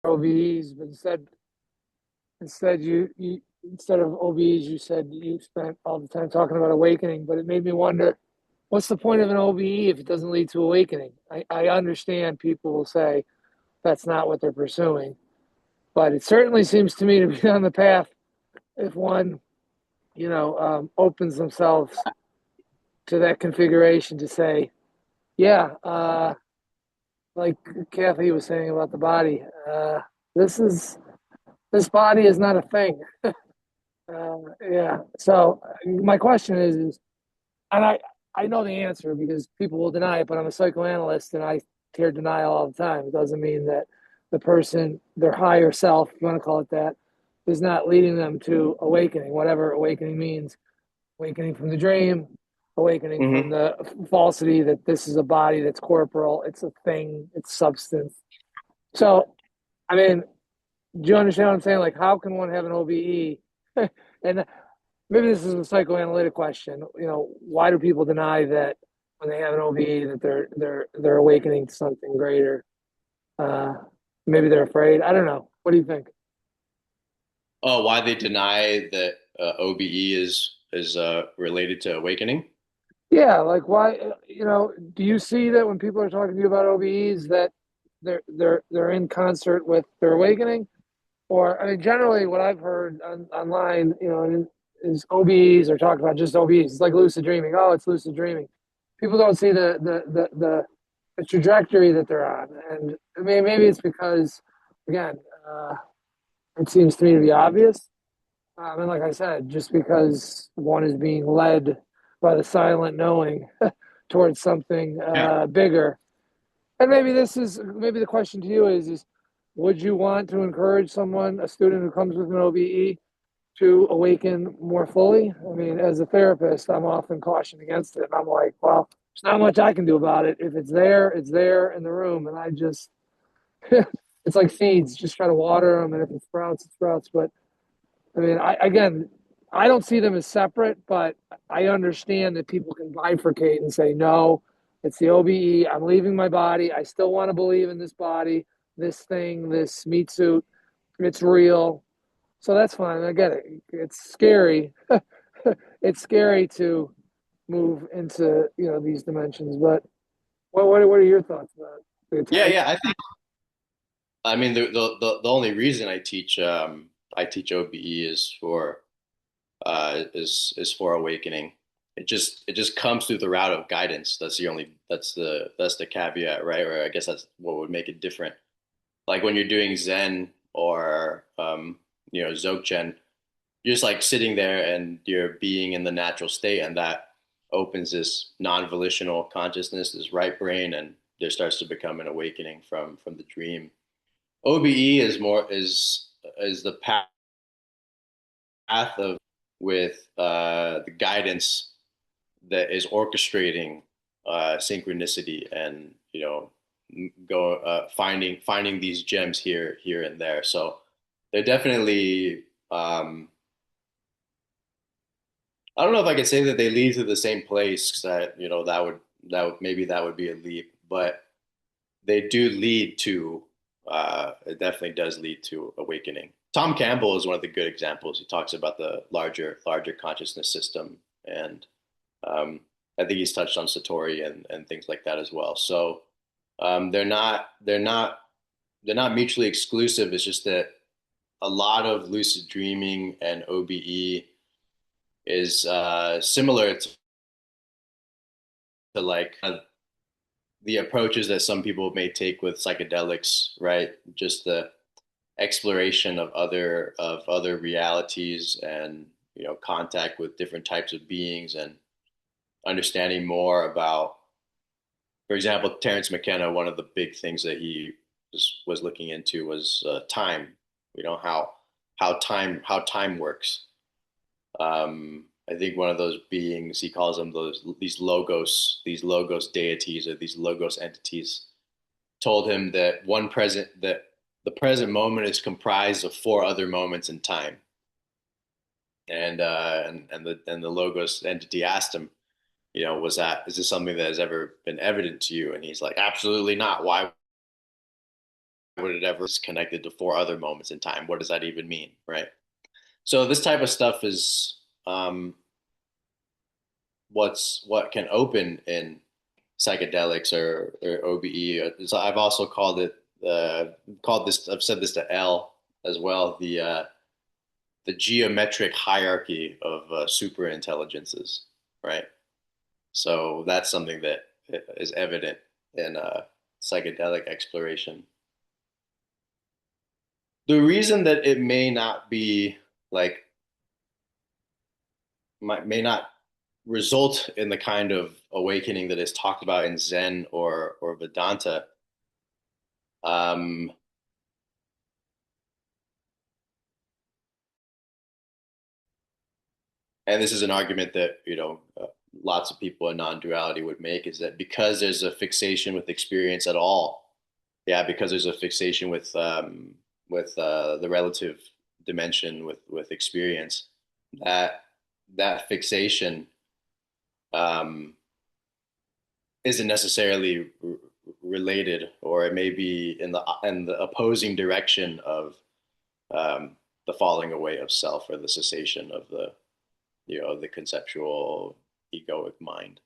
OBEs, but instead you instead of OBEs, you said you spent all the time talking about awakening. But it made me wonder, what's the point of an OBE if it doesn't lead to awakening? I understand people will say that's not what they're pursuing, but it certainly seems to me to be on the path if one, opens themselves to that configuration to say, yeah, like Kathy was saying about the body, this is this body is not a thing. Yeah. So my question is, and I know the answer because people will deny it, but I'm a psychoanalyst and I hear denial all the time. It doesn't mean that the person, their higher self, if you want to call it that, is not leading them to awakening, whatever awakening means. Awakening from the dream, awakening Hmm. from the falsity that this is a body that's corporal, it's a thing, it's substance. So, I mean, do you understand what I'm saying? Like, how can one have an OBE? And maybe this is a psychoanalytic question. Why do people deny that when they have an OBE that they're awakening to something greater? Uh, Maybe they're afraid. I don't know. What do you think? Oh, why they deny that OBE is related to awakening? Yeah, like why? Do you see that when people are talking to you about OBEs that they're in concert with their awakening? Or I mean, generally, what I've heard online, is OBEs or talk about just OBEs. It's like lucid dreaming. Oh, it's lucid dreaming. People don't see the trajectory that they're on, and I mean, maybe it's because, again, uh, it seems to me to be obvious. And like I said, just because one is being led by the silent knowing towards something Yeah. bigger, and maybe the question to you is would you want to encourage someone, a student who comes with an OBE, to awaken more fully? I mean, as a therapist, I'm often cautioned against it. I'm like, well, there's not much I can do about it. If it's there in the room, and I just, it's like seeds, just try to water them, and if it sprouts, it sprouts. But I mean, again, I don't see them as separate, but I understand that people can bifurcate and say, no, it's the OBE. I'm leaving my body. I still want to believe in this body, this thing, this meat suit. It's real. So that's fine. I get it. It's scary. It's scary to move into, these dimensions. But what are your thoughts about the Yeah, attack? yeah. I mean, the only reason I teach OBE is for awakening. It just comes through the route of guidance. That's the caveat, right? Or I guess that's what would make it different. Like when you're doing Zen or Dzogchen, you're just like sitting there and you're being in the natural state, and that opens this non-volitional consciousness, this right brain, and there starts to become an awakening from the dream. OBE is the path of with the guidance that is orchestrating synchronicity and go finding these gems here and there. So they're definitely I don't know if I could say that they lead to the same place, 'cause that would be a leap, but they do lead to it definitely does lead to awakening. Tom Campbell is one of the good examples. He talks about the larger consciousness system, and I think he's touched on Satori and things like that as well. So they're not mutually exclusive. It's just that a lot of lucid dreaming and OBE is similar to like the approaches that some people may take with psychedelics, right? Just the exploration of other realities and contact with different types of beings and understanding more about, for example, Terence McKenna. One of the big things that he was looking into was time. How time works. I think one of those beings, he calls them these logos deities or these logos entities, told him that the present moment is comprised of four other moments in time. And the logos entity asked him, is this something that has ever been evident to you? And he's like, absolutely not. Why would it ever is connected to four other moments in time? What does that even mean, right? So this type of stuff is what can open in psychedelics or OBE. So I've also called this. I've said this to L as well. The geometric hierarchy of super intelligences, right? So that's something that is evident in psychedelic exploration. The reason that it may not be like may not result in the kind of awakening that is talked about in Zen or Vedanta. Um, and this is an argument that lots of people in non-duality would make, is that because there's a fixation with experience at all, yeah, because there's a fixation with the relative dimension with experience, that that fixation um, isn't necessarily related, or it may be in the opposing direction of um, the falling away of self, or the cessation of the conceptual egoic mind.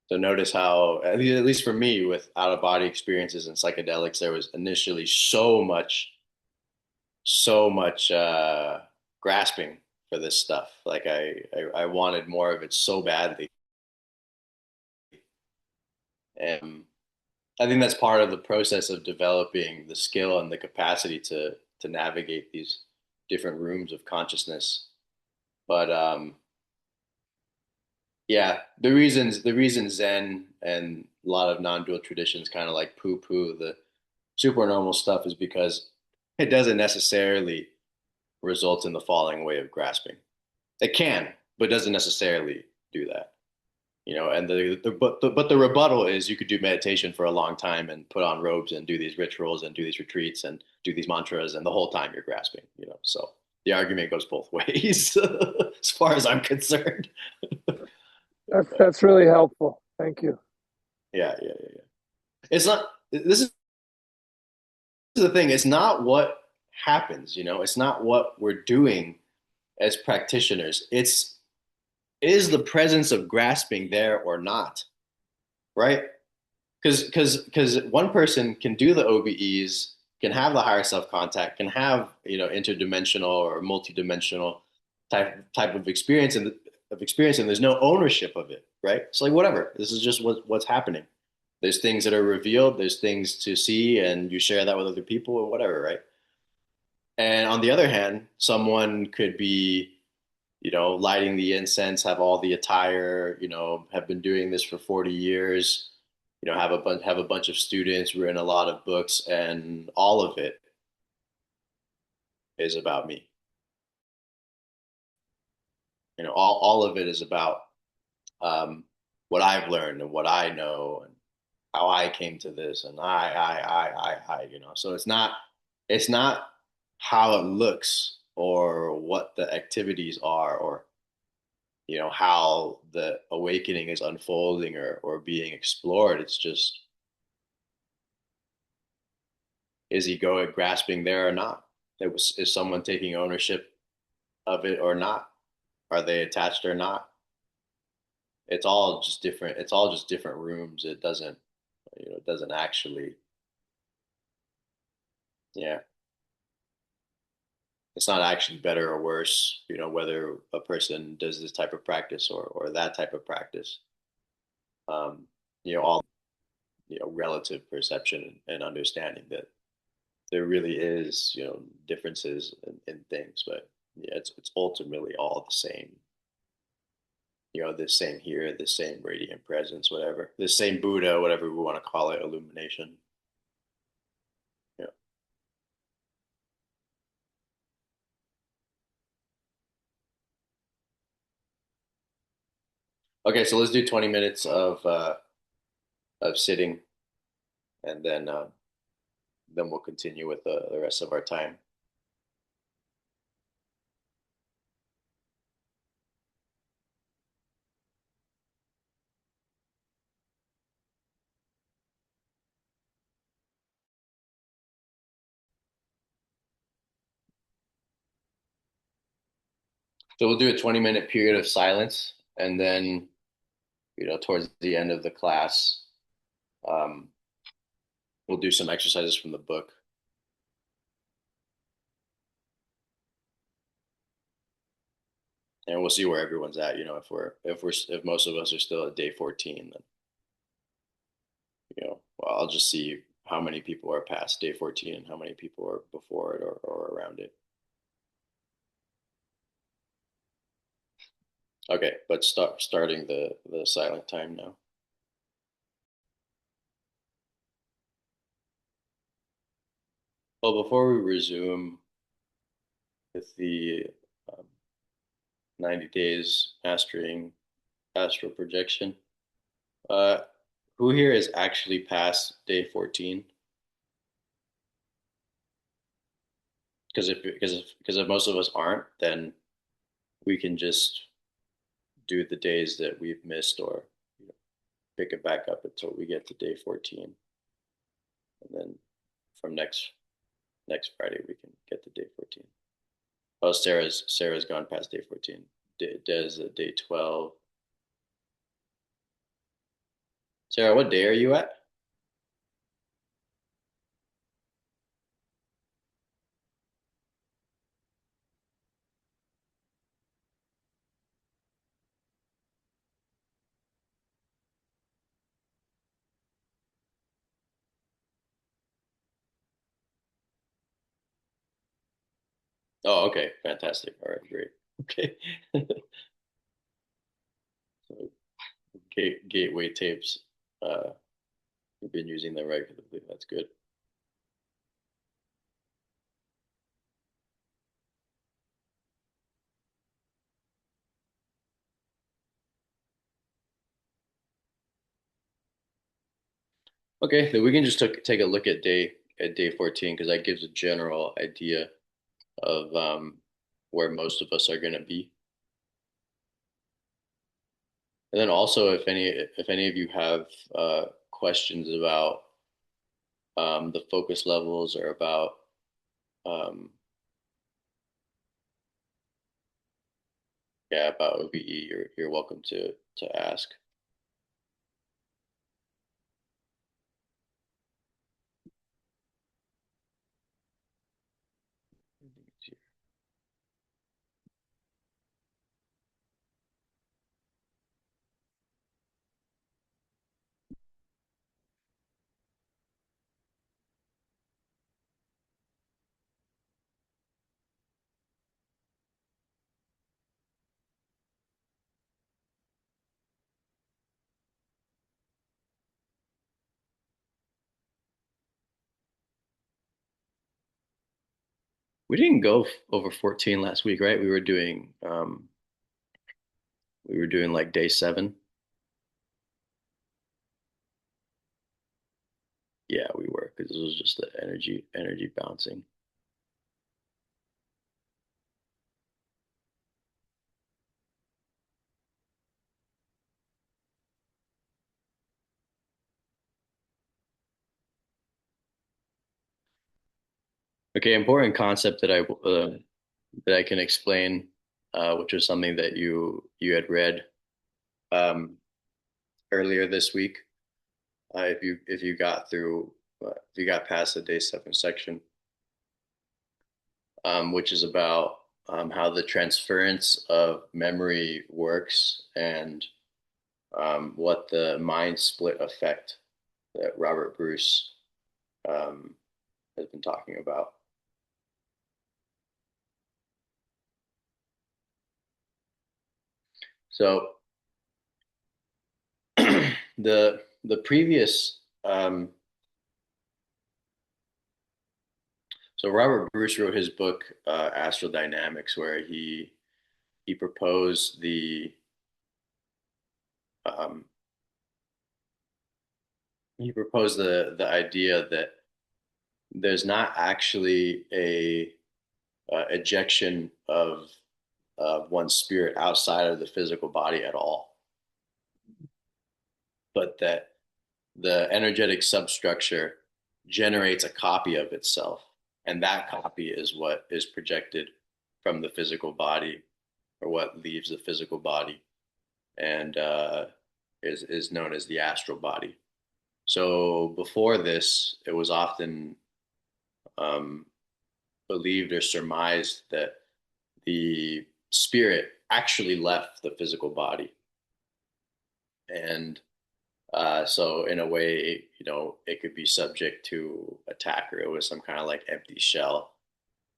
So notice how, at least for me, with out of body experiences and psychedelics, there was initially so much grasping for this stuff. Like I wanted more of it so badly, and I think that's part of the process of developing the skill and the capacity to navigate these different rooms of consciousness. But yeah, the reason Zen and a lot of non-dual traditions kind of like poo-poo the supernormal stuff is because it doesn't necessarily result in the falling away of grasping. It can, but doesn't necessarily do that. And but the rebuttal is you could do meditation for a long time and put on robes and do these rituals and do these retreats and do these mantras, and the whole time you're grasping. So the argument goes both ways as far as I'm concerned. That's really helpful. Thank you. Yeah, yeah, yeah, yeah. It's not. This is the thing. It's not what happens. It's not what we're doing as practitioners. It's, is the presence of grasping there or not, right? Because one person can do the OBEs, can have the higher self contact, can have interdimensional or multidimensional type of experience, and there's no ownership of it, right? It's like whatever. This is just what's happening. There's things that are revealed. There's things to see, and you share that with other people or whatever, right? And on the other hand, someone could be lighting the incense, have all the attire, have been doing this for 40 years, have a bunch of students, written a lot of books, and all of it is about me. All of it is about um, what I've learned and what I know and how I came to this, and I. So it's not how it looks or what the activities are, or how the awakening is unfolding or being explored. It's just, is egoic grasping there or not? Is someone taking ownership of it or not? Are they attached or not? It's all just different. It's all just different rooms. It doesn't actually, yeah. It's not actually better or worse, whether a person does this type of practice or that type of practice. All relative perception and understanding that there really is differences in things, but yeah, it's ultimately all the same. This same here, this same radiant presence, whatever, this same Buddha, whatever we want to call it, illumination. Yeah. Okay, so let's do 20 minutes of sitting, and then we'll continue with the rest of our time. So we'll do a 20-minute period of silence, and then towards the end of the class, um, we'll do some exercises from the book, and we'll see where everyone's at. If most of us are still at day 14, then well, I'll just see how many people are past day 14 and how many people are before it or around it. Okay, but starting the silent time now. Well, before we resume with the um, 90 days mastering astral projection, uh, who here is actually past day 14? Because if most of us aren't, then we can just do the days that we've missed, or pick it back up until we get to day 14, and then from next Friday we can get to day 14. Oh, Sarah's gone past day 14. Des day 12. Sarah, what day are you at? Oh, okay, fantastic. All right, great. Okay. So gateway tapes. You've been using them regularly. That's good. Okay, then we can just take a look at day 14, because that gives a general idea of where most of us are going to be. And then also, if any of you have questions about the focus levels, or about um, yeah, about OBE, you're welcome to ask. We didn't go over 14 last week, right? We were doing like day 7. Yeah, we were, because this was just the energy bouncing. Okay, important concept that I can explain, which was something that you had read um, earlier this week. If you got past the day 7 section, which is about how the transference of memory works, and what the mind split effect that Robert Bruce um, has been talking about. So the previous so Robert Bruce wrote his book Astral Dynamics, where he proposed um, the idea that there's not actually a ejection of one's spirit outside of the physical body at all, but that the energetic substructure generates a copy of itself, and that copy is what is projected from the physical body or what leaves the physical body, and is known as the astral body. So before this, it was often um, believed or surmised that the spirit actually left the physical body, and so in a way, it could be subject to attack, or it was some kind of like empty shell.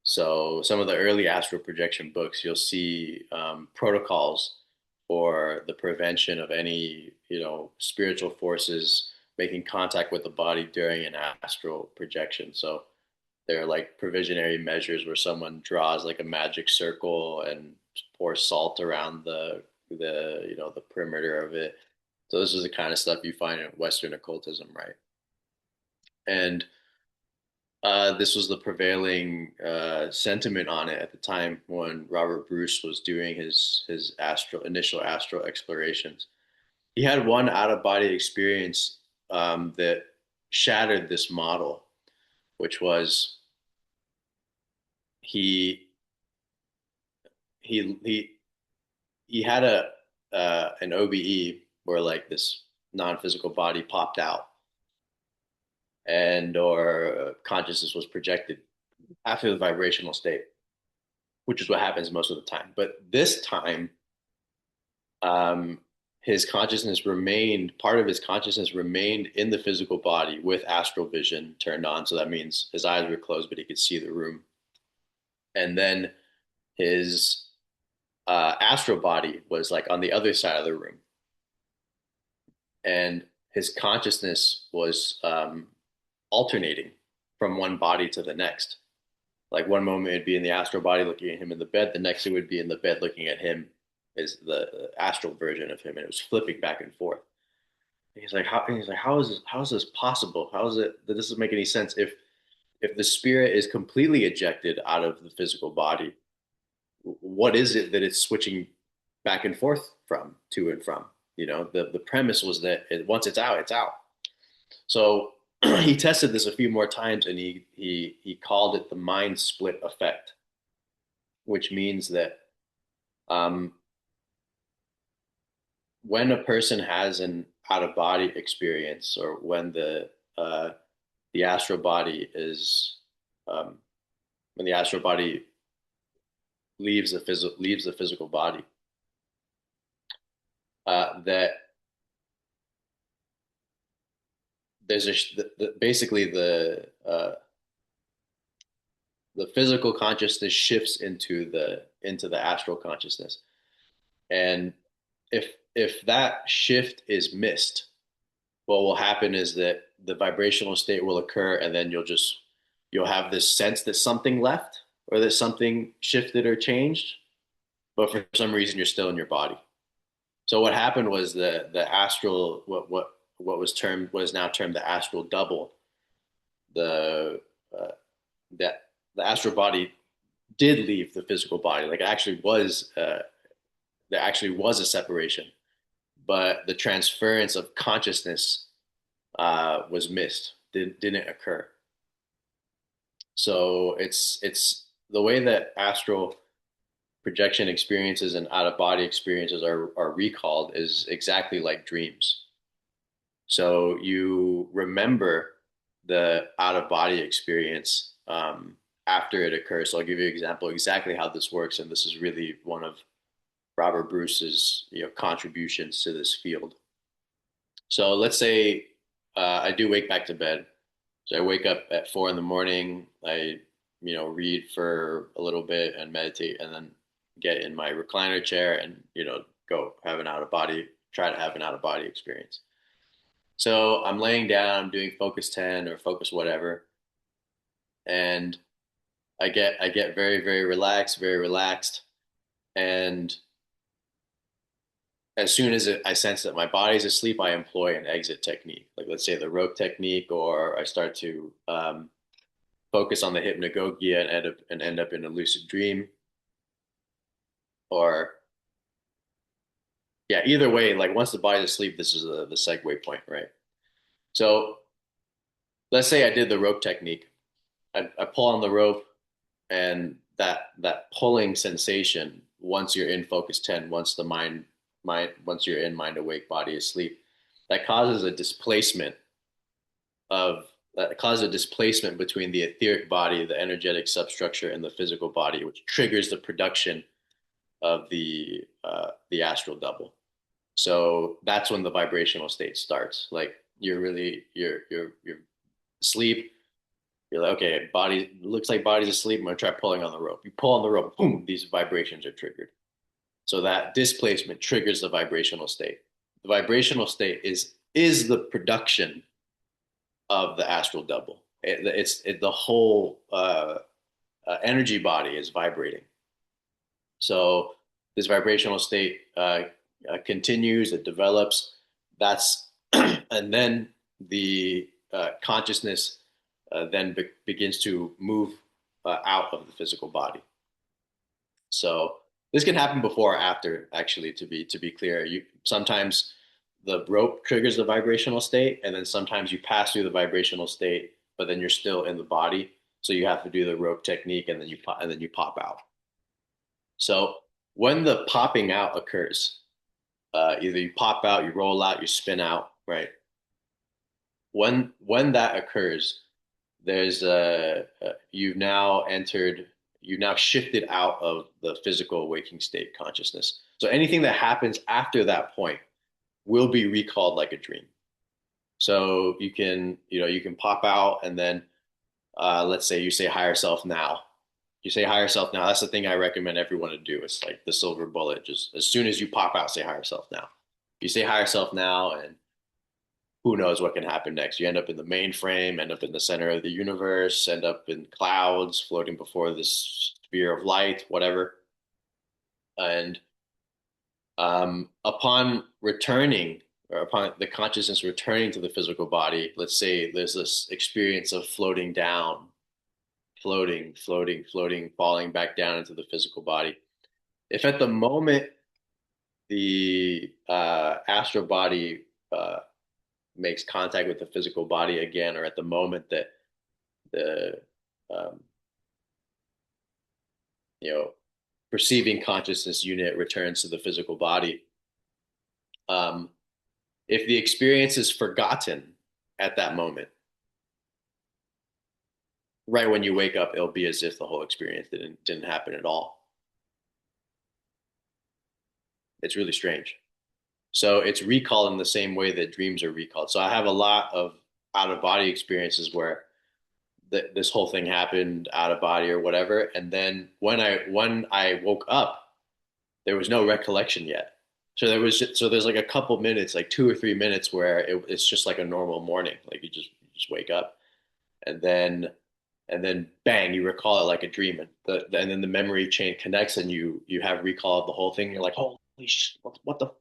So some of the early astral projection books, you'll see protocols for the prevention of any, spiritual forces making contact with the body during an astral projection. So there are like provisionary measures where someone draws like a magic circle and pours salt around the perimeter of it. So this is the kind of stuff you find in Western occultism, right? And this was the prevailing sentiment on it at the time when Robert Bruce was doing his initial astral explorations. He had one out of body experience that shattered this model, which was he he he had a an OBE where like this non-physical body popped out and or consciousness was projected after the vibrational state, which is what happens most of the time. But this time, um, his consciousness remained, part of his consciousness remained in the physical body with astral vision turned on. So that means his eyes were closed, but he could see the room. And then his astral body was like on the other side of the room. And his consciousness was alternating from one body to the next. Like one moment it'd be in the astral body looking at him in the bed, the next it would be in the bed looking at him as the astral version of him, and it was flipping back and forth. And he's like, how is this possible? How is it that this doesn't make any sense? If the spirit is completely ejected out of the physical body, what is it that it's switching back and forth from, to and from? The premise was that once it's out, it's out. So he tested this a few more times, and he called it the mind split effect, which means that um, when a person has an out of body experience, or when the astral body is um, when the astral body leaves the physical body, that there's basically the physical consciousness shifts into the astral consciousness, and if that shift is missed, what will happen is that the vibrational state will occur, and then you'll have this sense that something left or that something shifted or changed, but for some reason you're still in your body. So what happened was the astral what is now termed the astral double. The that the astral body did leave the physical body. Like it actually was there actually was a separation, but the transference of consciousness was missed. Didn't occur. So it's the way that astral projection experiences and out of body experiences are recalled is exactly like dreams. So you remember the out of body experience after it occurs. So I'll give you an example exactly how this works, and this is really one of Robert Bruce's contributions to this field. So let's say I do wake back to bed. So I wake up at 4 in the morning. I read for a little bit and meditate, and then get in my recliner chair and go have an out of body, try to have an out of body experience. So I'm laying down, I'm doing focus 10 or focus whatever, and I get very relaxed, and as soon as I sense that my body's asleep, I employ an exit technique, like let's say the rope technique, or I start to focus on the hypnagogia and end up in a lucid dream, or yeah, either way, like once the body's asleep, this is the segue point, right? So let's say I did the rope technique. I pull on the rope, and that pulling sensation once you're in focus 10, once you're in mind awake, body asleep, that causes a displacement of that causes a displacement between the etheric body, the energetic substructure, and the physical body, which triggers the production of the astral double. So that's when the vibrational state starts. Like you're asleep. You're like, okay, body looks like body's asleep. I'm gonna try pulling on the rope. You pull on the rope, boom, these vibrations are triggered. So that displacement triggers the vibrational state. The vibrational state is the production of the astral double. The whole energy body is vibrating. So this vibrational state continues, it develops. That's and then the consciousness then begins to move out of the physical body. So this can happen before or after, actually. To be clear, you sometimes the rope triggers the vibrational state, and then sometimes you pass through the vibrational state, but then you're still in the body. So you have to do the rope technique, and then you pop out. So when the popping out occurs, either you pop out, you roll out, you spin out, right? When that occurs, there's you've now shifted out of the physical waking state consciousness. So anything that happens after that point will be recalled like a dream. So you can pop out, and then let's say you say higher self now. You say higher self now. That's the thing I recommend everyone to do. It's like the silver bullet. Just as soon as you pop out, say higher self now. You say higher self now, and who knows what can happen next. You end up in the mainframe, end up in the center of the universe, end up in clouds floating before this sphere of light, whatever. And upon returning, or upon the consciousness returning to the physical body, let's say there's this experience of floating down, floating, falling back down into the physical body. If at the moment the astral body makes contact with the physical body again, or at the moment that the um, you know perceiving consciousness unit returns to the physical body, um, if the experience is forgotten at that moment, right when you wake up, it'll be as if the whole experience didn't happen at all. It's really strange. So it's recalled in the same way that dreams are recalled. So I have a lot of out of body experiences where this whole thing happened out of body or whatever, and then when I woke up, there was no recollection yet. So there's like a couple minutes, like 2 or 3 minutes, where it's just like a normal morning, like you just wake up, and then bang, you recall it like a dream, and then the memory chain connects, and you have recall of the whole thing. You're like, holy shit, what the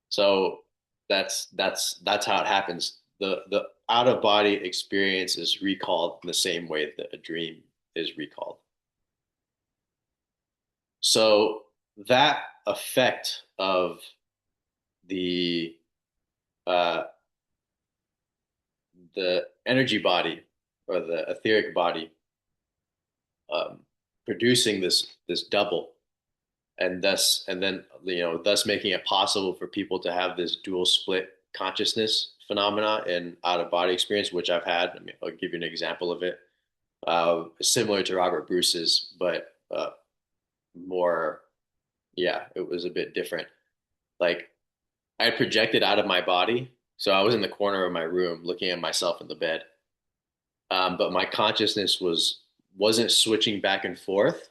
So that's how it happens. The out of body experience is recalled in the same way that a dream is recalled. So that effect of the uh, the energy body, or the etheric body, um, producing this double, and thus making it possible for people to have this dual split consciousness phenomena and out of body experience, which I've had. I mean, I'll give you an example of it. Similar to Robert Bruce's, but more, yeah, it was a bit different. Like I projected out of my body, so I was in the corner of my room looking at myself in the bed, but my consciousness wasn't switching back and forth.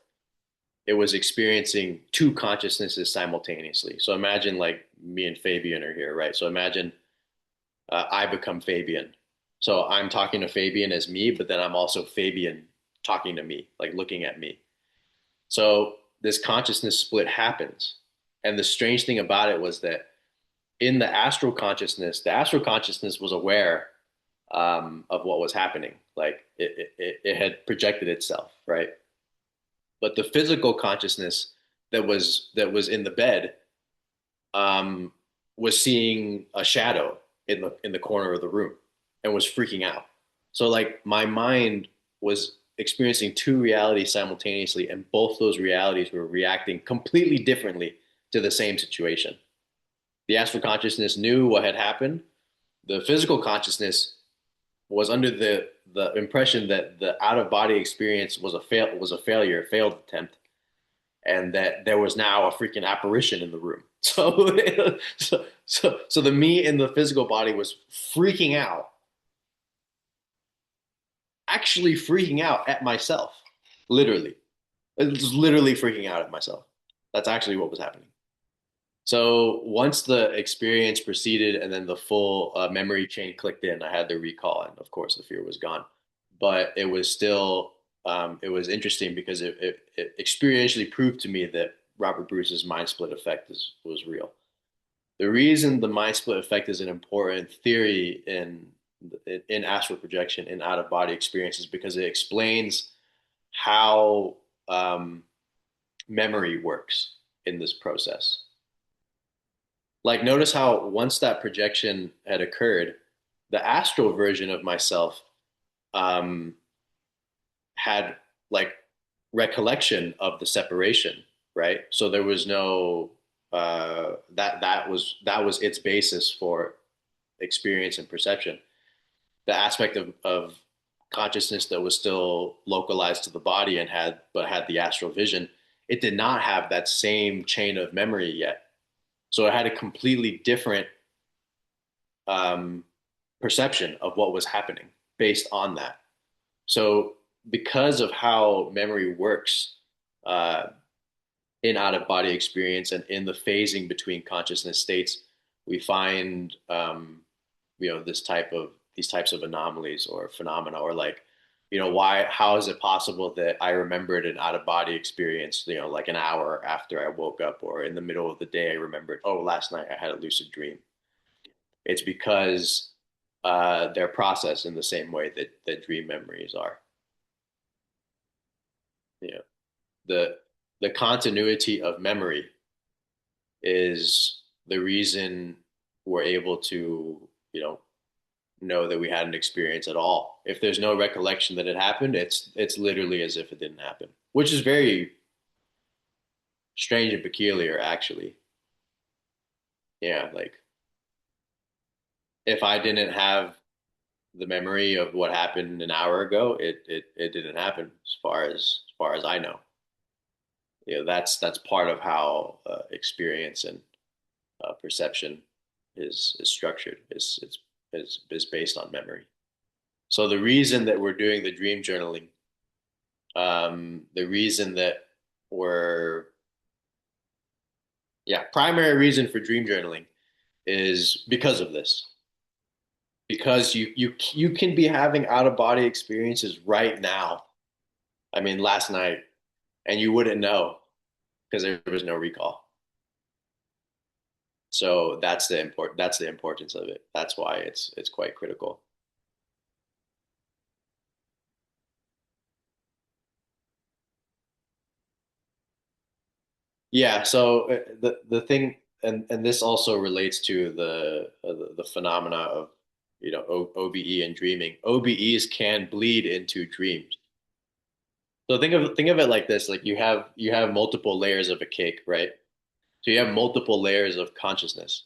It was experiencing two consciousnesses simultaneously. So imagine like me and Fabian are here, right? So imagine I become Fabian. So I'm talking to Fabian as me, but then I'm also Fabian talking to me, like looking at me. So this consciousness split happens. And the strange thing about it was that in the astral consciousness was aware of what was happening. Like it had projected itself, right? But the physical consciousness that was in the bed um, was seeing a shadow in the corner of the room and was freaking out. So like my mind was experiencing two realities simultaneously, and both those realities were reacting completely differently to the same situation. The astral consciousness knew what had happened. The physical consciousness was under the impression that the out of body experience was a failure, a failed attempt, and that there was now a freaking apparition in the room. So the me in the physical body was freaking out, actually freaking out at myself, literally. It was literally freaking out at myself. That's actually what was happening. So once the experience proceeded and then the full memory chain clicked in, I had the recall, and of course the fear was gone. But it was still it was interesting because it experientially proved to me that Robert Bruce's mind split effect was real. The reason the mind split effect is an important theory in astral projection in out of body experiences because it explains how memory works in this process. Like, notice how once that projection had occurred, the astral version of myself um, had like recollection of the separation, right? So there was no that was its basis for experience and perception. The aspect of consciousness that was still localized to the body and had the astral vision, it did not have that same chain of memory yet. So it had a completely different um, perception of what was happening based on that. So because of how memory works uh, in out of body experience and in the phasing between consciousness states, we find these types of anomalies or phenomena, or like, why, how is it possible that I remembered an out of body experience, like an hour after I woke up, or in the middle of the day I remembered, oh, last night I had a lucid dream. It's because they're processed in the same way that dream memories are. you know the the continuity of memory is the reason we're able to know that we had an experience at all. If there's no recollection that it happened, it's literally as if it didn't happen, which is very strange and peculiar, actually. Yeah, like if I didn't have the memory of what happened an hour ago, it didn't happen as far as I know. That's part of how experience and perception is structured. Is based on memory. So the reason that we're doing the dream journaling, the reason that we're yeah, primary reason for dream journaling is because of this. Because you can be having out of body experiences right now. I mean, last night, and you wouldn't know because there was no recall. So that's the importance of it. That's why it's quite critical. Yeah. So the thing, and this also relates to the phenomena of OBE and dreaming. OBEs can bleed into dreams. So think of it like this: like you have multiple layers of a cake, right? So you have multiple layers of consciousness.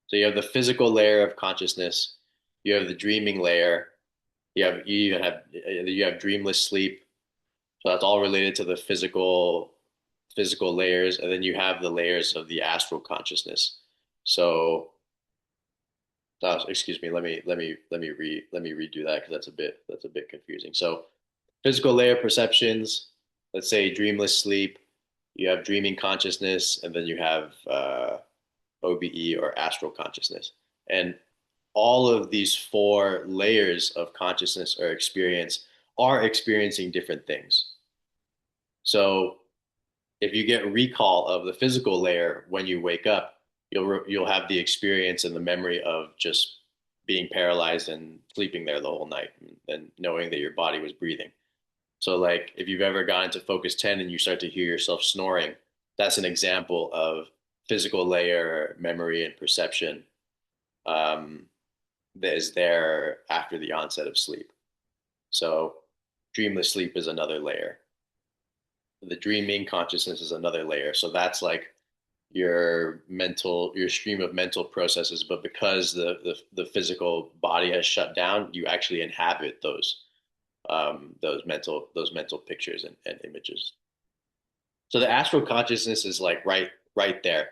So you have the physical layer of consciousness, you have the dreaming layer, you have dreamless sleep. So that's all related to the physical layers, and then you have the layers of the astral consciousness. So excuse me, let me redo that because that's a bit confusing. So physical layer perceptions, let's say dreamless sleep, you have dreaming consciousness, and then you have OBE or astral consciousness. And all of these four layers of consciousness or experience are experiencing different things. So if you get recall of the physical layer when you wake up, you'll have the experience and the memory of just being paralyzed and sleeping there the whole night and knowing that your body was breathing. So like if you've ever gone into focus 10 and you start to hear yourself snoring, that's an example of physical layer memory and perception that is there after the onset of sleep. So dreamless sleep is another layer. The dreaming consciousness is another layer. So that's like your stream of mental processes. But because the physical body has shut down, you actually inhabit those mental pictures and images. So the astral consciousness is like right there,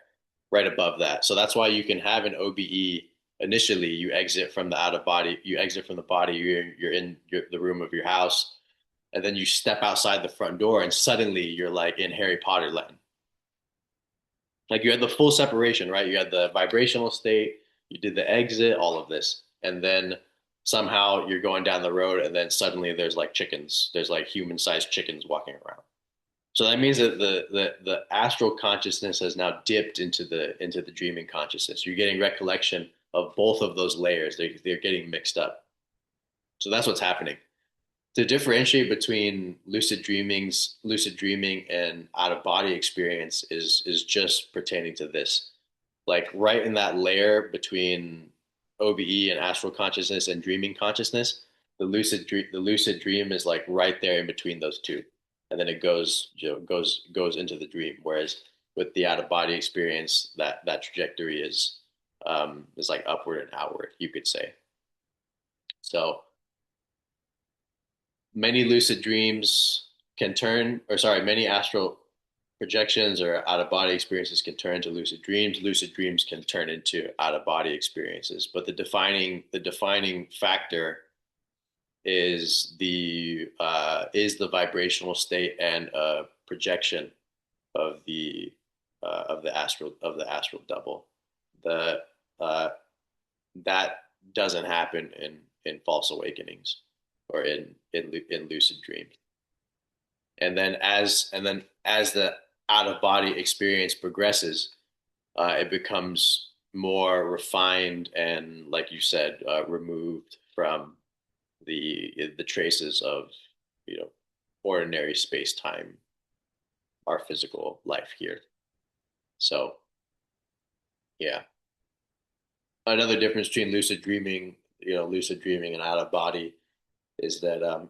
right above that. So that's why you can have an OBE initially. You exit from the out of body, you exit from the body. You're in the room of your house, and then you step outside the front door, and suddenly you're like in Harry Potter land. Like you had the full separation, right? You had the vibrational state, you did the exit, all of this, and then somehow you're going down the road, and then suddenly there's like chickens, there's like human-sized chickens walking around. So that means that the astral consciousness has now dipped into the dreaming consciousness. You're getting recollection of both of those layers. They're getting mixed up. So that's what's happening. To differentiate between lucid dreaming and out of body experience is just pertaining to this. Like right in that layer between OBE and astral consciousness and dreaming consciousness, the lucid dream is like right there in between those two, and then it goes into the dream. Whereas with the out of body experience, that trajectory is like upward and outward, you could say. So many lucid dreams can turn, or sorry, many astral projections or out of body experiences can turn into lucid dreams. Lucid dreams can turn into out of body experiences. But the defining factor is the vibrational state and projection of the astral double. The That doesn't happen in false awakenings or in lucid dreams. And then as the out of body experience progresses, it becomes more refined and, like you said, removed from the traces of ordinary space time, our physical life here. So yeah, another difference between lucid dreaming and out of body is that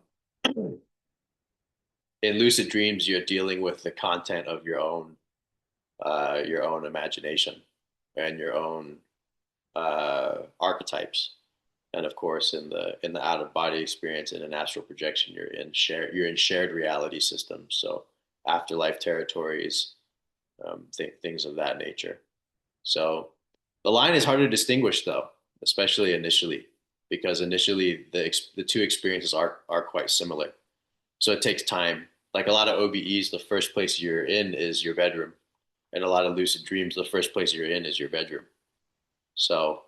in lucid dreams you're dealing with the content of your own imagination and your own archetypes. And of course, in the out of body experience in an astral projection, you're in shared reality systems. So afterlife territories, things of that nature. So the line is hard to distinguish, though, especially initially, because initially the two experiences are quite similar. So it takes time. Like a lot of OBEs, the first place you're in is your bedroom, and a lot of lucid dreams, the first place you're in is your bedroom. So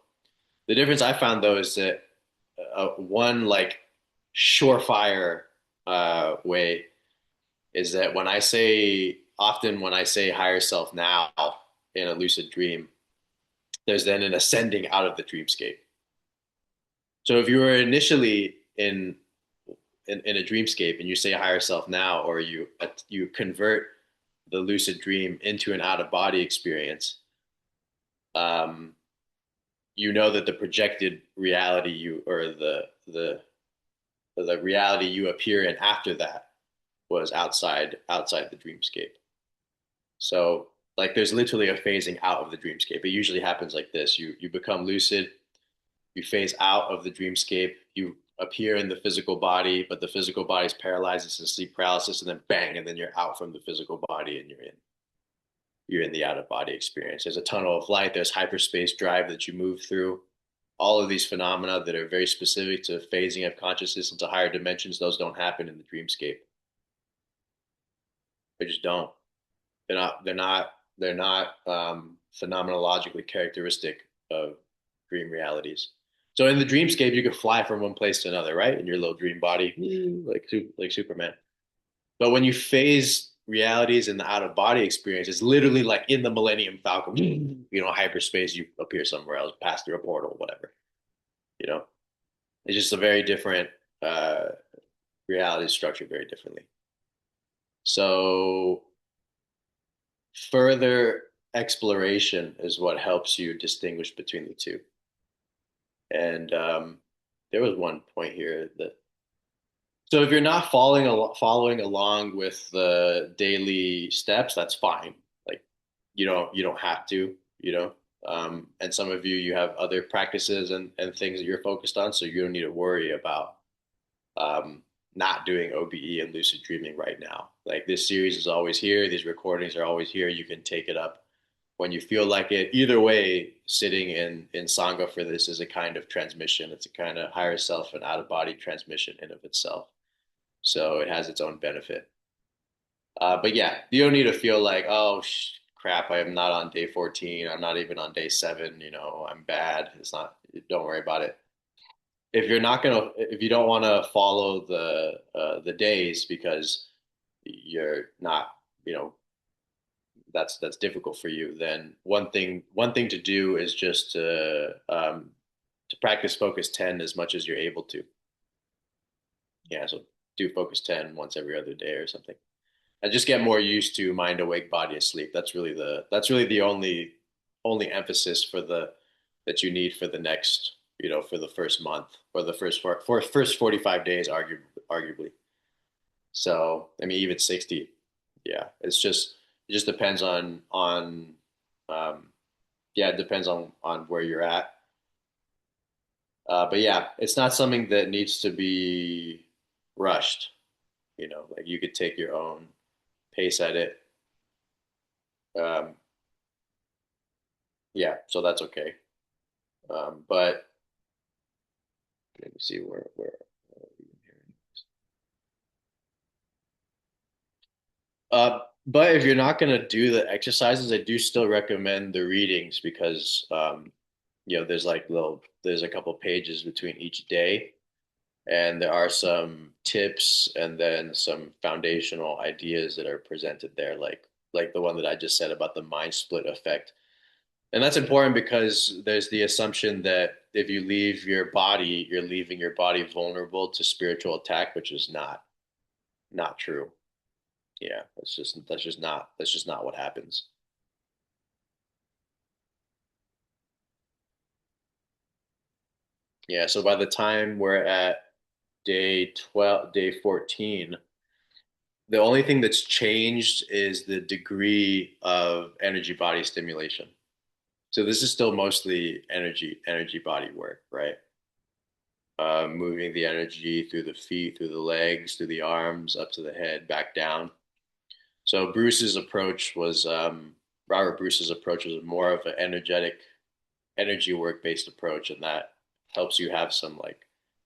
the difference I found though is that one like surefire way is that when I say higher self now in a lucid dream, there's then an ascending out of the dreamscape. So if you were initially in a dreamscape and you say higher self now, or you convert the lucid dream into an out of body experience, um, you know that the projected reality you or the reality you appear in after that was outside the dreamscape. So like there's literally a phasing out of the dreamscape. It usually happens like this. You become lucid, you phase out of the dreamscape, you appear in the physical body, but the physical body is paralyzed, it's a sleep paralysis, and then bang, and then you're out from the physical body and you're in the out of body experience. There's a tunnel of light, there's hyperspace drive that you move through. All of these phenomena that are very specific to phasing of consciousness into higher dimensions, those don't happen in the dreamscape. They just don't. They're not phenomenologically characteristic of dream realities. So in the dreamscape, you could fly from one place to another, right? In your little dream body, like Superman. But when you phase realities in the out of body experience, it's literally like in the Millennium Falcon, hyperspace, you appear somewhere else, pass through a portal, whatever. You know, it's just a very different uh, reality structure, very differently. So further exploration is what helps you distinguish between the two. And there was one point here that So if you're not following along with the daily steps, that's fine. Like you don't have to, you know. And some of you have other practices and things that you're focused on, so you don't need to worry about um, not doing OBE and lucid dreaming right now. Like this series is always here, these recordings are always here. You can take it up when you feel like it. Either way, sitting in Sangha for this is a kind of transmission. It's a kind of higher self and out of body transmission in of itself. So it has its own benefit. But yeah, you don't need to feel like, oh crap, I am not on day 14. I'm not even on day 7. I'm bad. It's not. Don't worry about it. If you don't want to follow the days because you're not, you know, that's difficult for you, then one thing to do is just to practice focus 10 as much as you're able to. Yeah, so do focus 10 once every other day or something. I just get more used to mind awake, body asleep. That's really the only emphasis that you need for the next, for the first month or the first 45 days, arguably. So I mean, even 60, yeah. It just depends on um, yeah, it depends on where you're at. But yeah, it's not something that needs to be rushed. Like you could take your own pace at it. Um, yeah, so that's okay. But let me see where are we hearing this? But if you're not gonna do the exercises, I do still recommend the readings because there's a couple pages between each day, and there are some tips and then some foundational ideas that are presented there, like the one that I just said about the mind split effect. And that's important because there's the assumption that if you leave your body, you're leaving your body vulnerable to spiritual attack, which is not true. Yeah, that's just not what happens. Yeah, so by the time we're at day 14, the only thing that's changed is the degree of energy body stimulation. So this is still mostly energy body work, right? Moving the energy through the feet, through the legs, through the arms, up to the head, back down. So Robert Bruce's approach was more of an energy work based approach, and that helps you have some like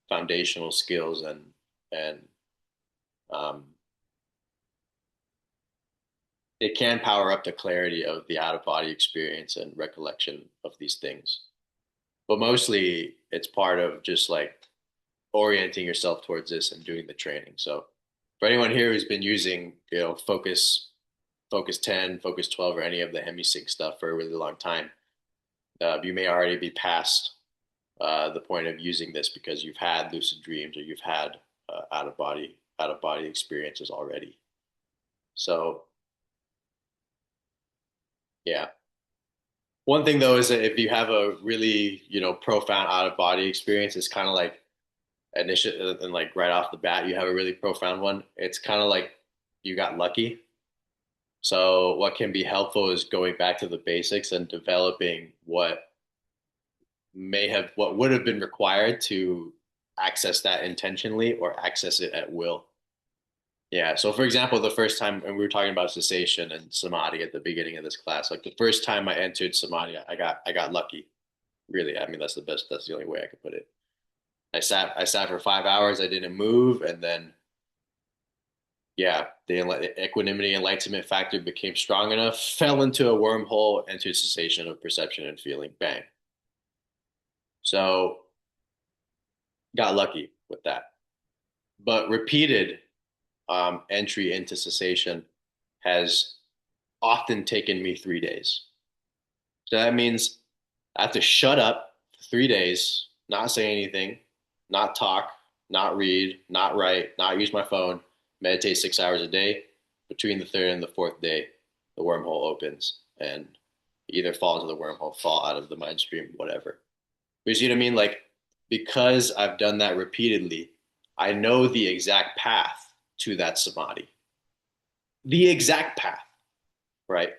foundational skills and um, it can power up the clarity of the out of body experience and recollection of these things. But mostly, it's part of just like orienting yourself towards this and doing the training. So for anyone here who's been using, focus 10, focus 12, or any of the hemisync stuff for a really long time, you may already be past the point of using this because you've had lucid dreams or you've had out of body experiences already. So yeah. One thing though is that if you have a really, profound out of body experience, it's kind of like initial and like right off the bat, you have a really profound one. It's kind of like you got lucky. So what can be helpful is going back to the basics and developing what would have been required to access that intentionally or access it at will. Yeah. So for example, the first time, and we were talking about cessation and samadhi at the beginning of this class, like the first time I entered samadhi, I got lucky. Really. I mean, that's the only way I could put it. I sat for 5 hours, I didn't move, and then yeah, the equanimity enlightenment factor became strong enough, fell into a wormhole, entered cessation of perception and feeling, bang. So got lucky with that. But repeated entry into cessation has often taken me 3 days. So that means I have to shut up for 3 days, not say anything, not talk, not read, not write, not use my phone, meditate 6 hours a day. Between the third and the fourth day, the wormhole opens and either fall into the wormhole, fall out of the mind stream, whatever. You see what I mean? Like, because I've done that repeatedly, I know the exact path to that samadhi, the exact path, right?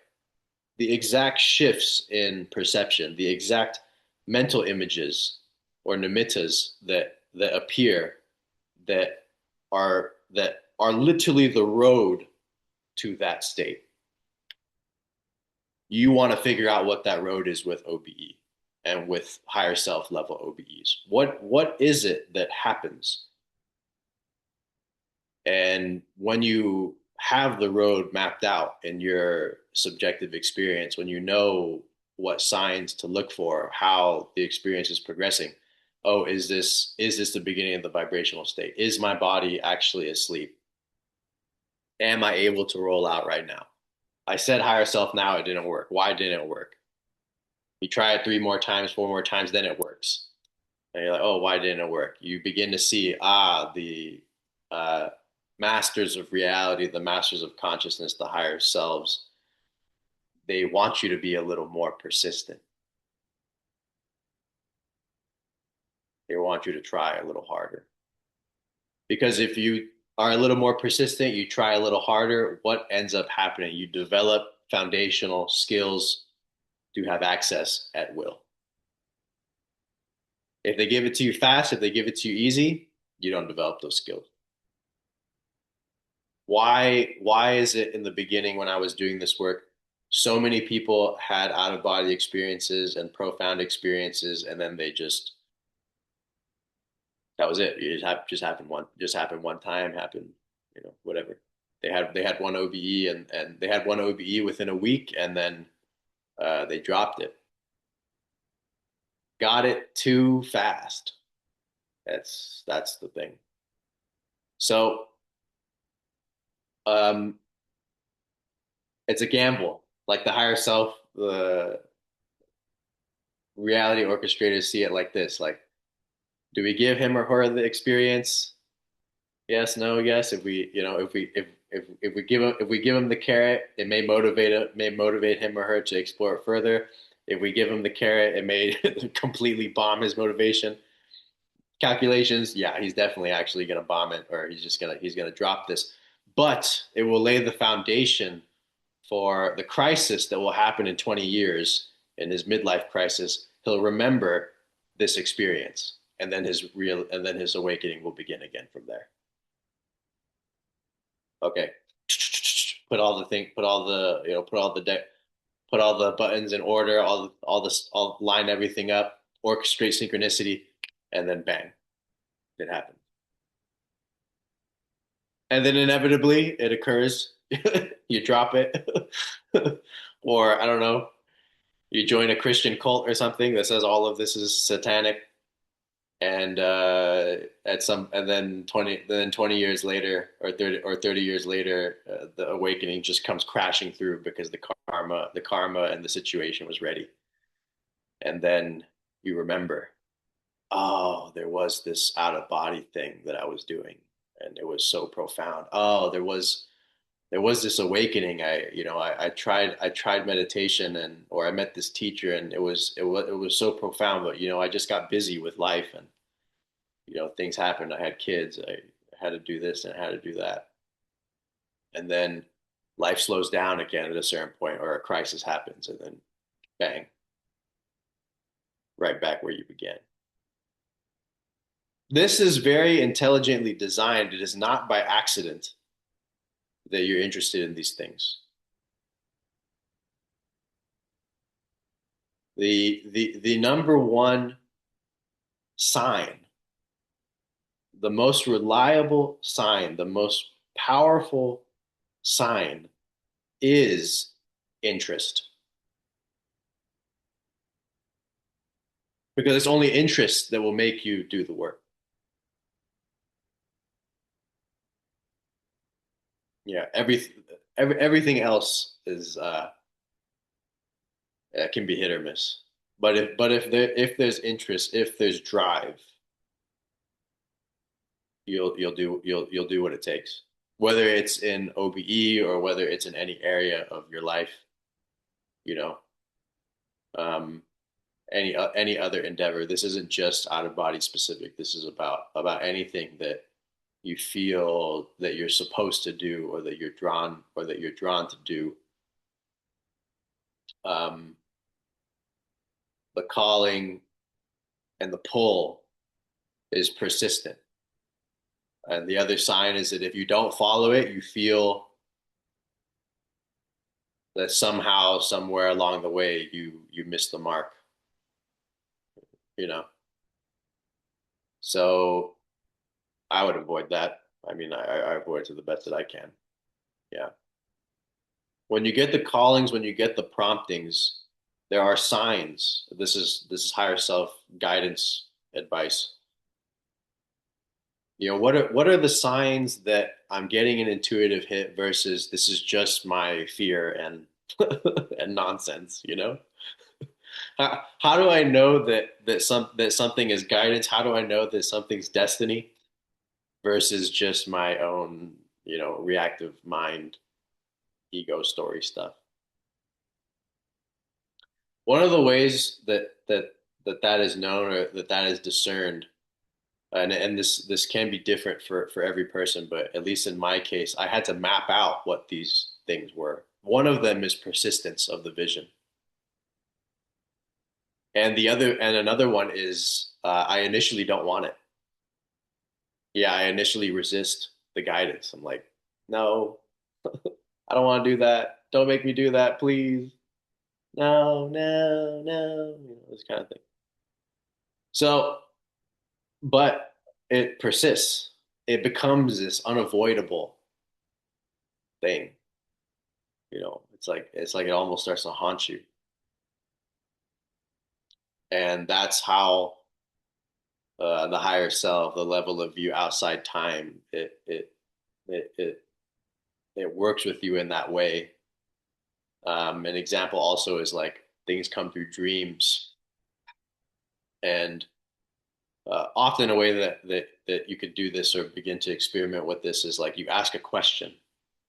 The exact shifts in perception, the exact mental images or nimittas that appear that are literally the road to that state. You want to figure out what that road is with OBE and with higher self level OBEs. What is it that happens? And when you have the road mapped out in your subjective experience, when you know what signs to look for, how the experience is progressing, oh, is this the beginning of the vibrational state? Is my body actually asleep? Am I able to roll out right now? I said higher self now, it didn't work. Why didn't it work? You try it 3 more times, 4 more times, then it works. And you're like, oh, why didn't it work? You begin to see, the uh, masters of reality, the masters of consciousness, the higher selves, they want you to be a little more persistent. They want you to try a little harder. Because if you are a little more persistent, you try a little harder, what ends up happening? You develop foundational skills to have access at will. If they give it to you fast, if they give it to you easy, you don't develop those skills. Why is it in the beginning when I was doing this work, so many people had out of body experiences and profound experiences, and then they just that was it. Just happened one time, happened, whatever. They had one OBE and they had one OBE within a week, and then they dropped it. Got it too fast. That's the thing. So um, it's a gamble. Like the higher self, the reality orchestrators see it like this: like, do we give him or her the experience? Yes, no, yes. If we give him the carrot, it may motivate him or her to explore it further. If we give him the carrot, it may completely bomb his motivation calculations. Yeah, he's definitely actually going to bomb it, or he's gonna drop this. But it will lay the foundation for the crisis that will happen in 20 years in his midlife crisis. He'll remember this experience, and then his awakening will begin again from there. Okay, put all the buttons in order, all line everything up, orchestrate synchronicity, and then bang, it happens. And then inevitably it occurs. You drop it, or I don't know, you join a Christian cult or something that says all of this is satanic, and then 20 years later, or 30 years later, the awakening just comes crashing through because the karma and the situation was ready. And then you remember, oh, there was this out of body thing that I was doing, and it was so profound. Oh, there was this awakening. I tried meditation, or I met this teacher, and it was so profound. But I just got busy with life, and things happened. I had kids. I had to do this and I had to do that, and then life slows down again at a certain point, or a crisis happens, and then bang, right back where you began. This is very intelligently designed. It is not by accident that you're interested in these things. The number one sign, the most reliable sign, the most powerful sign is interest. Because it's only interest that will make you do the work. Yeah, everything else is can be hit or miss. But if there's interest, if there's drive, you'll do what it takes. Whether it's in OBE or whether it's in any area of your life, you know, um, any other endeavor. This isn't just out of body specific. This is about anything that you feel that you're supposed to do, or that you're drawn to do. Um, the calling and the pull is persistent. And the other sign is that if you don't follow it, you feel that somehow, somewhere along the way, you missed the mark, you know. So I would avoid that. I mean, I avoid to the best that I can. Yeah. When you get the callings, when you get the promptings, there are signs. This is higher self guidance advice. What are the signs that I'm getting an intuitive hit versus this is just my fear and and nonsense, you know? How do I know that something is guidance? How do I know that something's destiny versus just my own, reactive mind, ego story stuff? One of the ways that is known, or that is discerned, and this can be different for every person, but at least in my case, I had to map out what these things were. One of them is persistence of the vision, and another one is I initially don't want it. Yeah, I initially resist the guidance. I'm like, no, I don't want to do that. Don't make me do that, please. No, no, no, this kind of thing. So, but it persists. It becomes this unavoidable thing. It's like it almost starts to haunt you, and that's how the higher self, the level of you outside time, it it it works with you in that way. An example also is like things come through dreams, and often a way that you could do this or begin to experiment with this is like you ask a question.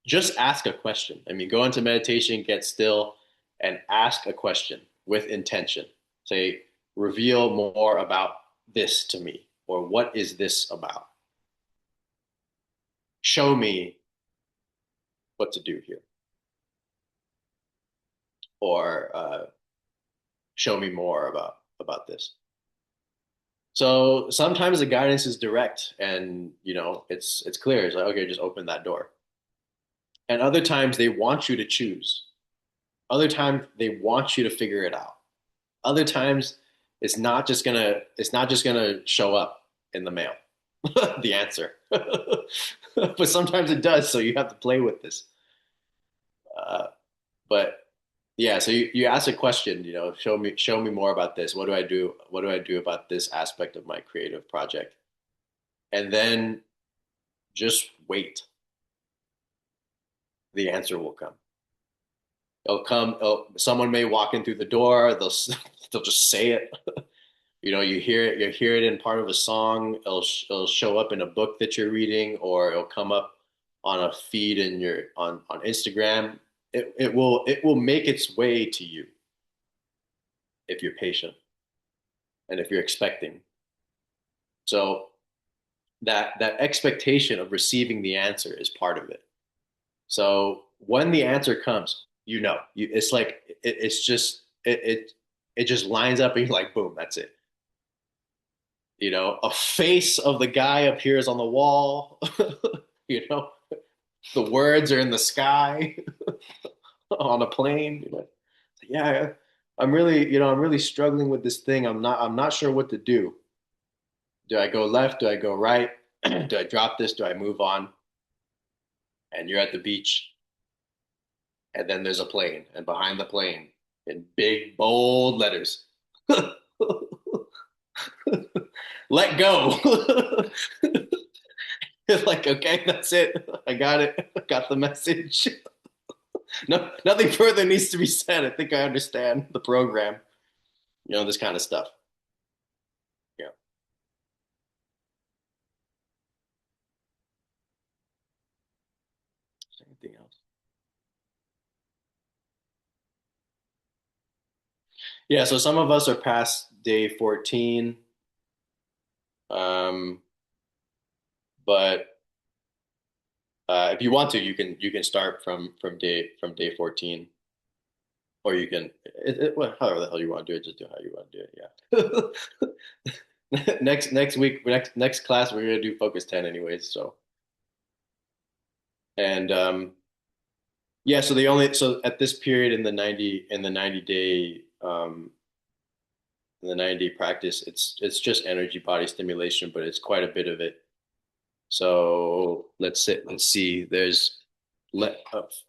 Just ask a question. I mean, go into meditation, get still, and ask a question with intention. Say, reveal more about this to me, or what is this about? Show me what to do here, or show me more about this. So sometimes the guidance is direct, and it's clear. It's like, okay, just open that door. And other times they want you to choose. Other times they want you to figure it out. Other times it's not just gonna show up in the mail, the answer. But sometimes it does, so you have to play with this. Uh, but yeah, so you ask a question, show me more about this. What do I do? What do I do about this aspect of my creative project? And then just wait. The answer will come. It'll come. Someone may walk in through the door. They'll just say it. You hear it in part of a song. It'll show up in a book that you're reading, or it'll come up on a feed on Instagram. It will make its way to you if you're patient and if you're expecting. So that expectation of receiving the answer is part of it. So when the answer comes, it's like it just lines up, and you're like, boom, that's it. A face of the guy appears on the wall. you know, the words are in the sky on a plane. Yeah, I'm really struggling with this thing. I'm not sure what to do. Do I go left? Do I go right? Do I drop this? Do I move on? And you're at the beach, and then there's a plane, and behind the plane, in big bold letters, let go. It's like, okay, that's it. I got it. I got the message. No, nothing further needs to be said. I think I understand the program. This kind of stuff. Yeah. Anything else? Yeah. So some of us are past day 14, um, but If you want to, you can start from day 14, or you can well, however the hell you want to do it, just do how you want to do it. Yeah. Next week, next class, we're gonna do focus 10 anyways. So and yeah, so so at this period in the 90 day in the 90 day practice, it's just energy body stimulation, but it's quite a bit of it. So let's see. There's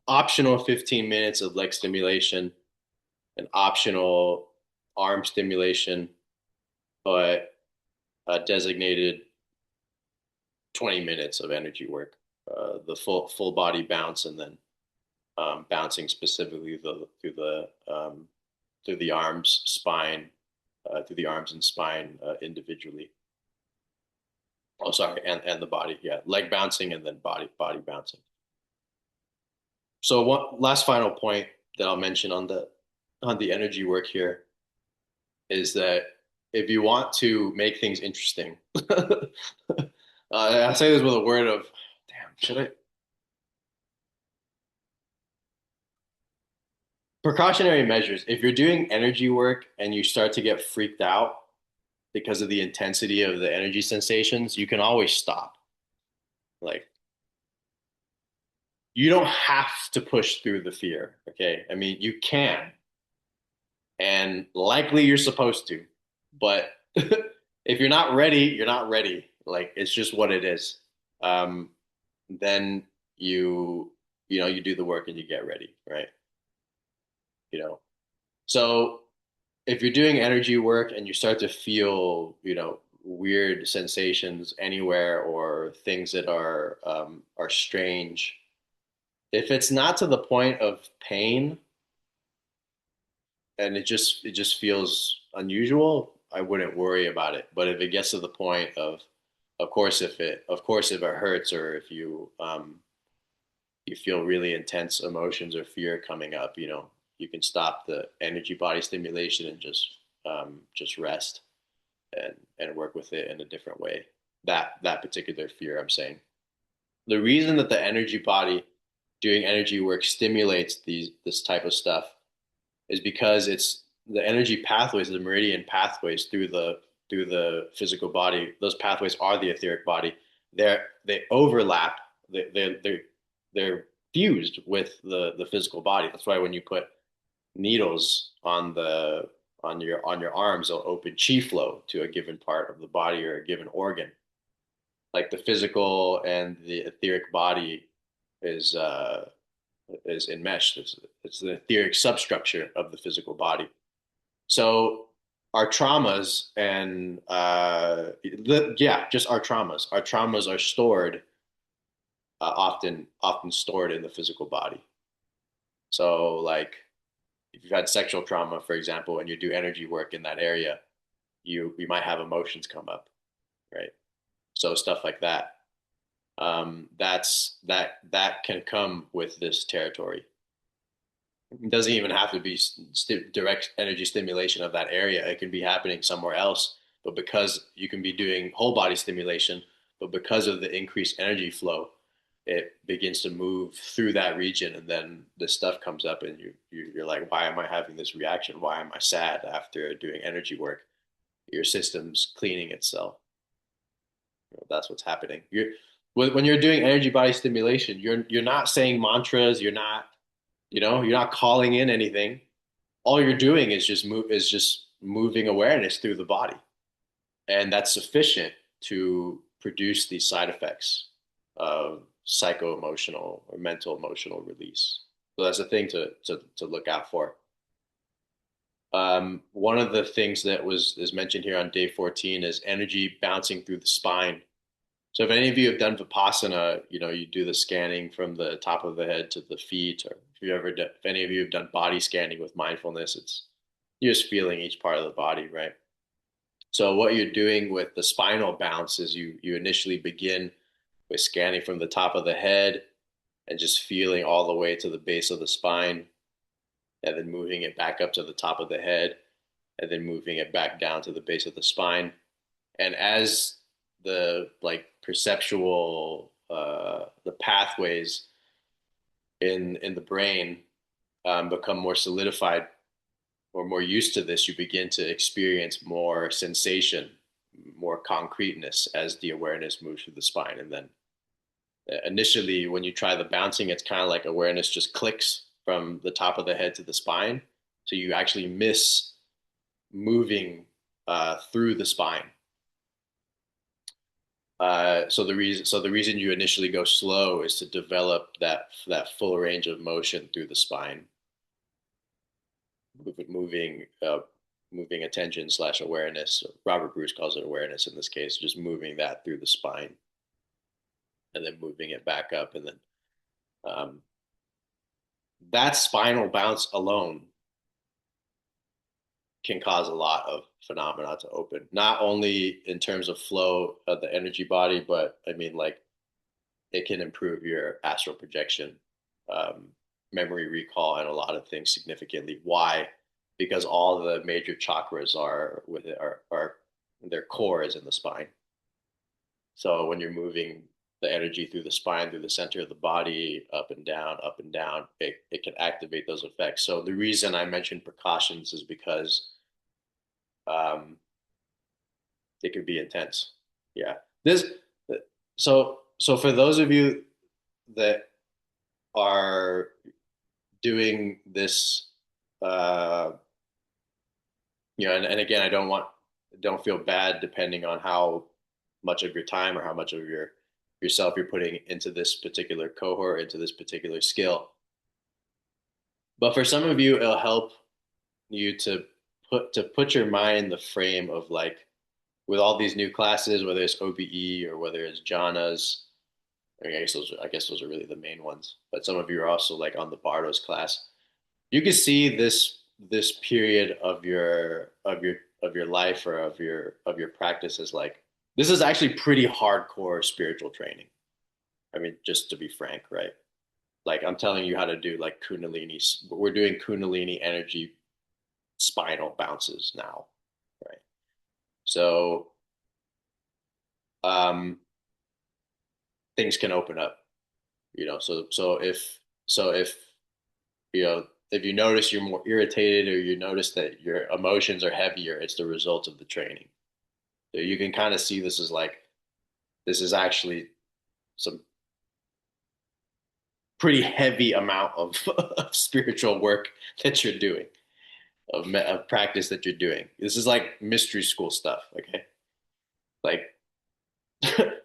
optional 15 minutes of leg stimulation, an optional arm stimulation, but a designated 20 minutes of energy work, the full body bounce, and then bouncing specifically through the arms, spine, through the arms and spine individually. Oh, sorry, and the body, yeah, leg bouncing and then body bouncing. So one last final point that I'll mention on the energy work here is that if you want to make things interesting, I say this with a word of, damn, should I? Precautionary measures. If you're doing energy work and you start to get freaked out because of the intensity of the energy sensations, you can always stop. Like, you don't have to push through the fear, okay? I mean, you can, and likely you're supposed to, but if you're not ready, you're not ready. Like, it's just what it is. Um, then you do the work and you get ready, right? You know. So if you're doing energy work and you start to feel, weird sensations anywhere or things that are strange, if it's not to the point of pain and it just feels unusual, I wouldn't worry about it. But if it gets to the point of course if it hurts, or if you feel really intense emotions or fear coming up, you can stop the energy body stimulation and just rest and work with it in a different way. That particular fear, I'm saying. The reason that the energy body doing energy work stimulates this type of stuff is because it's the energy pathways, the meridian pathways through the physical body. Those pathways are the etheric body. They overlap. They're fused with the physical body. That's why when you put needles on your arms, they'll open chi flow to a given part of the body or a given organ. Like the physical and the etheric body is is enmeshed. It's the etheric substructure of the physical body. So our traumas and yeah, just our traumas are stored often stored in the physical body. So like if you've had sexual trauma, for example, and you do energy work in that area, you might have emotions come up, right? So stuff like that. That can come with this territory. It doesn't even have to be direct energy stimulation of that area. It can be happening somewhere else, but because you can be doing whole body stimulation, but because of the increased energy flow, it begins to move through that region, and then this stuff comes up, and you're like, why am I having this reaction? Why am I sad after doing energy work? Your system's cleaning itself. That's what's happening. When you're doing energy body stimulation, you're not saying mantras. You're not calling in anything. All you're doing is just moving awareness through the body, and that's sufficient to produce these side effects of psycho emotional or mental emotional release. So that's a thing to look out for. One of the things that is mentioned here on day 14 is energy bouncing through the spine. So if any of you have done Vipassana, you do the scanning from the top of the head to the feet, or if any of you have done body scanning with mindfulness, it's you're just feeling each part of the body, right? So what you're doing with the spinal bounce is you initially begin with scanning from the top of the head and just feeling all the way to the base of the spine, and then moving it back up to the top of the head, and then moving it back down to the base of the spine. And as the like perceptual the pathways in the brain become more solidified or more used to this, you begin to experience more sensation, more concreteness as the awareness moves through the spine. And then initially, when you try the bouncing, it's kind of like awareness just clicks from the top of the head to the spine. So you actually miss moving through the spine. So the reason you initially go slow is to develop that full range of motion through the spine, moving moving attention slash awareness. Robert Bruce calls it awareness in this case, just moving that through the spine and then moving it back up, and then um, that spinal bounce alone can cause a lot of phenomena to open, not only in terms of flow of the energy body, but I mean, like, it can improve your astral projection, um, memory recall, and a lot of things significantly. Why? Because all the major chakras are with it, are their core is in the spine. So when you're moving the energy through the spine, through the center of the body, up and down, it can activate those effects. So the reason I mentioned precautions is because um, it could be intense. Yeah. This so for those of you that are doing this, uh, and again, I don't feel bad depending on how much of your time or how much of yourself you're putting into this particular cohort, into this particular skill. But for some of you, it'll help you to put your mind in the frame of, like, with all these new classes, whether it's OBE or whether it's jhanas. I mean, I guess those are really the main ones. But some of you are also like on the Bardos class. You can see this period of your life or of your practice as, like, this is actually pretty hardcore spiritual training. I mean, just to be frank, right? Like, I'm telling you how to do, like, Kundalini. We're doing Kundalini energy spinal bounces now, right? So um, things can open up, So if if you notice you're more irritated, or you notice that your emotions are heavier, it's the result of the training. So you can kind of see this is actually some pretty heavy amount of spiritual work that you're doing, of practice that you're doing. This is like mystery school stuff, okay? Like,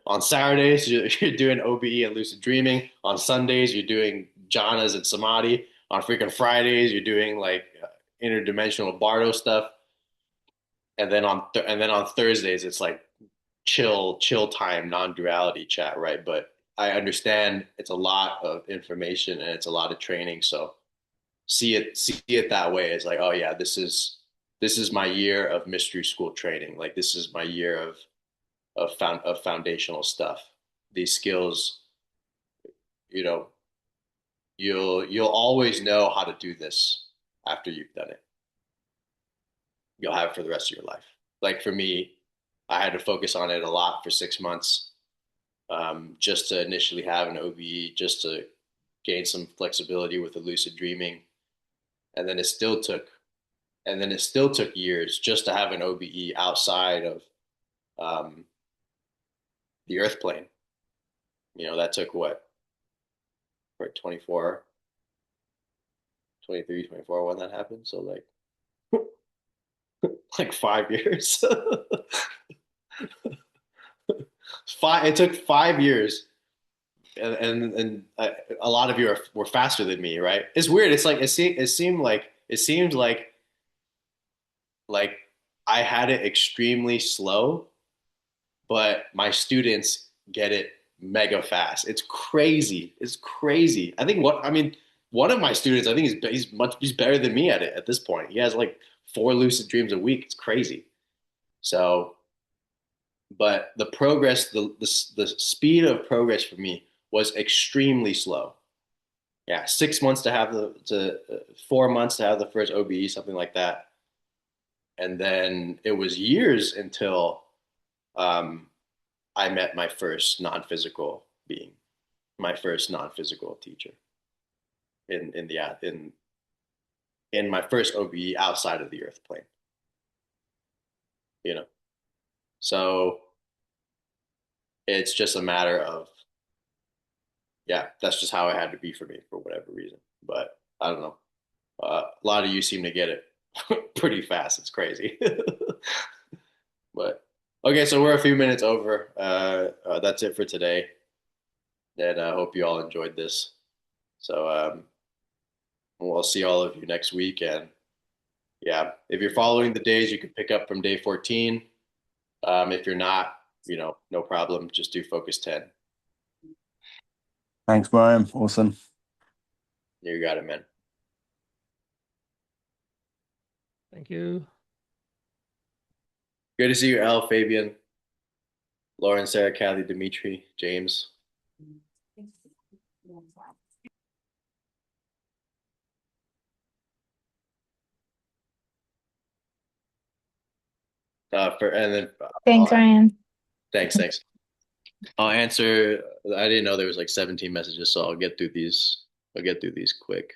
on Saturdays, you're doing OBE and lucid dreaming. On Sundays, you're doing jhanas and samadhi. On freaking Fridays, you're doing, like, interdimensional bardo stuff. And then on Thursdays, it's like chill time, non-duality chat, right? But I understand it's a lot of information and it's a lot of training. So see it that way. It's like, oh yeah, this is my year of mystery school training. Like, this is my year of foundational stuff. These skills, you know, you'll always know how to do this after you've done it. You'll have it for the rest of your life. Like, for me, I had to focus on it a lot for 6 months, just to initially have an OBE, just to gain some flexibility with the lucid dreaming, and then it still took years just to have an OBE outside of um, the Earth plane. That took what, right, 24, 23, 24 when that happened. So, like 5 years. It took 5 years, and a lot of you were faster than me, right? It's weird. It's like it seemed like I had it extremely slow, but my students get it mega fast. It's crazy. It's crazy. One of my students, I think he's better than me at it at this point. He has like 4 lucid dreams a week. It's crazy. So, but the progress, the speed of progress for me was extremely slow. Yeah, 6 months to have 4 months to have the first OBE, something like that, and then it was years until um, I met my first non-physical. being my first non-physical teacher in the in my first OBE outside of the earth plane, you know. So it's just a matter of, yeah, that's just how it had to be for me for whatever reason. But I don't know. A lot of you seem to get it pretty fast. It's crazy. But okay, so we're a few minutes over. That's it for today. And I hope you all enjoyed this. So we'll see all of you next week. And yeah, if you're following the days, you can pick up from day 14. If you're not, no problem. Just do focus 10. Thanks, Brian. Awesome. You got it, man. Thank you. Good to see you, Al, Fabian, Lauren, Sarah, Kathy, Dimitri, James. And then Thanks, Ryan. thanks. I'll answer. I didn't know there was like 17 messages, so I'll get through these. I'll get through these quick.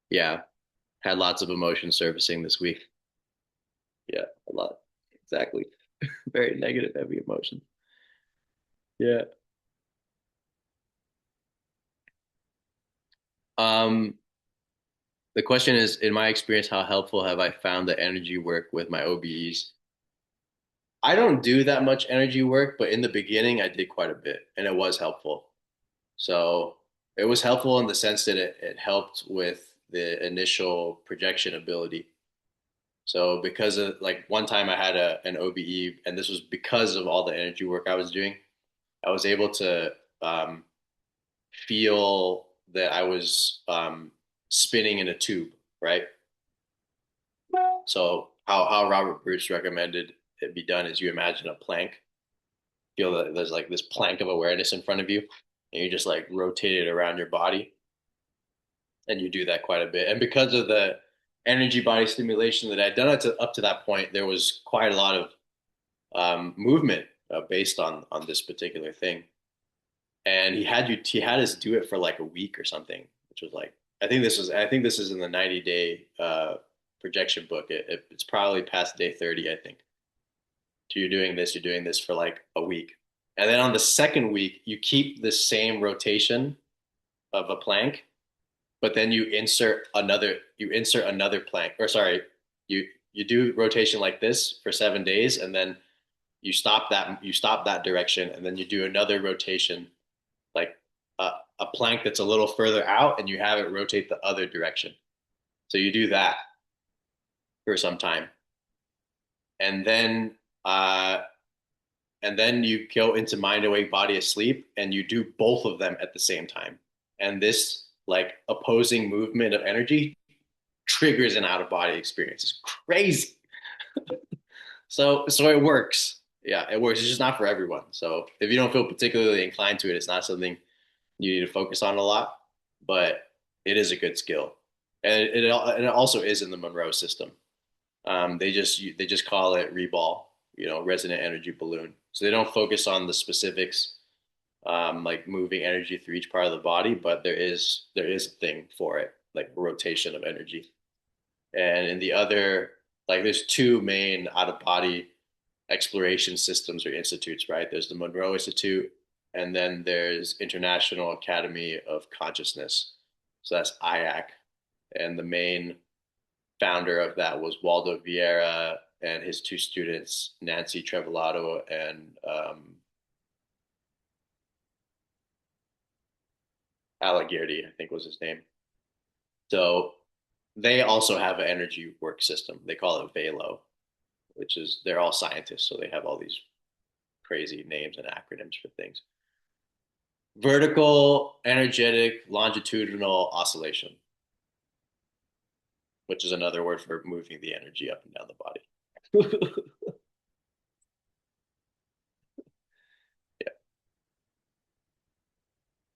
Yeah, had lots of emotion surfacing this week. Yeah, a lot. Exactly. Very negative, heavy emotion. Yeah. Um, the question is, in my experience, how helpful have I found the energy work with my OBEs? I don't do that much energy work, but in the beginning, I did quite a bit, and it was helpful. So it was helpful in the sense that it helped with the initial projection ability. So because of like one time I had an OBE, and this was because of all the energy work I was doing, I was able to feel that I was spinning in a tube, right? So how Robert Bruce recommended it be done is you imagine a plank, feel that there's like this plank of awareness in front of you, and you just like rotate it around your body, and you do that quite a bit. And because of the energy body stimulation that I'd done up to that point, there was quite a lot of movement based on this particular thing. And he had us do it for like a week or something, which was like I think this is in the 90-day projection book. It's probably past day 30, I think. So you're doing this for like a week, and then on the second week you keep the same rotation of a plank, but then you insert another plank, or sorry, you do rotation like this for 7 days, and then you stop that direction, and then you do another rotation like a plank that's a little further out, and you have it rotate the other direction. So you do that for some time, and then uh, you go into mind awake, body asleep, and you do both of them at the same time. And this like opposing movement of energy triggers an out of body experience. It's crazy. So it works. Yeah, it works. It's just not for everyone. So if you don't feel particularly inclined to it, it's not something you need to focus on a lot, but it is a good skill, and it also is in the Monroe system. They just call it reball, resonant energy balloon. So they don't focus on the specifics, like moving energy through each part of the body, but there is a thing for it, like rotation of energy. And in the other, like there's two main out of body exploration systems or institutes, right? There's the Monroe Institute, and then there's International Academy of Consciousness. So that's IAC. And the main founder of that was Waldo Vieira and his two students, Nancy Trevillato and Alighieri, I think was his name. So they also have an energy work system. They call it Velo, which is they're all scientists, so they have all these crazy names and acronyms for things. Vertical, energetic, longitudinal oscillation, which is another word for moving the energy up and down the body. Yeah.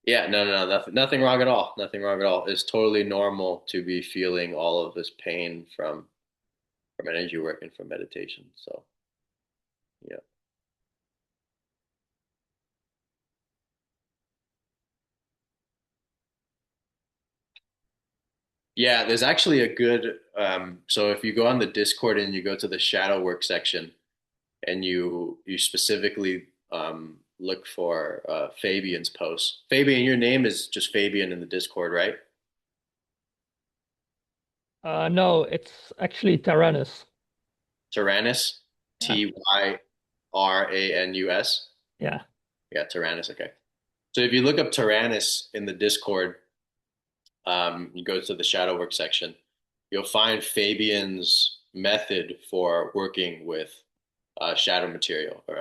Yeah, no, nothing wrong at all. Nothing wrong at all. It's totally normal to be feeling all of this pain from energy work and from meditation. So, yeah. Yeah, there's actually a good so if you go on the Discord and you go to the shadow work section and you specifically look for Fabian's post. Fabian, your name is just Fabian in the Discord, right? No, it's actually Tyrannus. Tyrannus, Yeah, Tyrannus. yeah. Yeah, Tyrannus. Okay. So if you look up Tyrannus in the Discord, you go to the shadow work section, you'll find Fabian's method for working with shadow material, or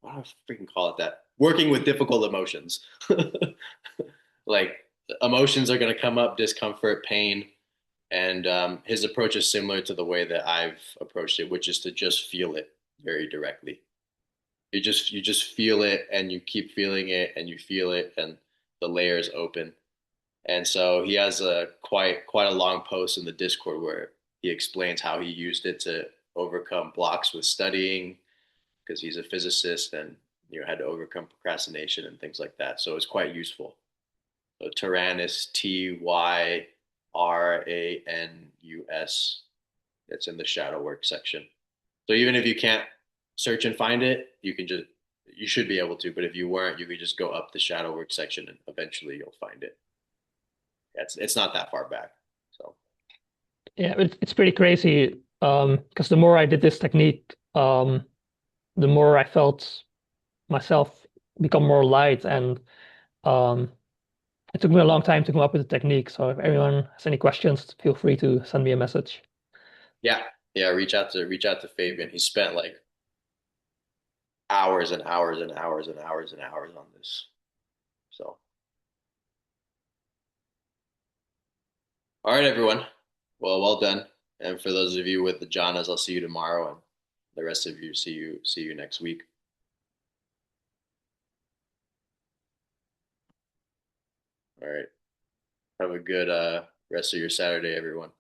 what do I freaking call it that? Working with difficult emotions. Like emotions are going to come up, discomfort, pain, and his approach is similar to the way that I've approached it, which is to just feel it very directly. You just feel it, and you keep feeling it, and you feel it, and the layers open. And so he has a quite a long post in the Discord where he explains how he used it to overcome blocks with studying because he's a physicist and had to overcome procrastination and things like that. So it's quite useful. So Tyrannus, Tyrannus. It's in the shadow work section. So even if you can't search and find it, you should be able to. But if you weren't, you could just go up the shadow work section and eventually you'll find it. It's not that far back. So Yeah, it's pretty crazy. Because the more I did this technique, the more I felt myself become more light, and um, it took me a long time to come up with the technique. So if anyone has any questions, feel free to send me a message. yeah, yeah. Reach out to Fabian. He spent like hours and hours and hours and hours and hours on this. So all right, everyone. Well done. And for those of you with the jhanas, I'll see you tomorrow, and the rest of you see you next week. All right. Have a good rest of your Saturday, everyone.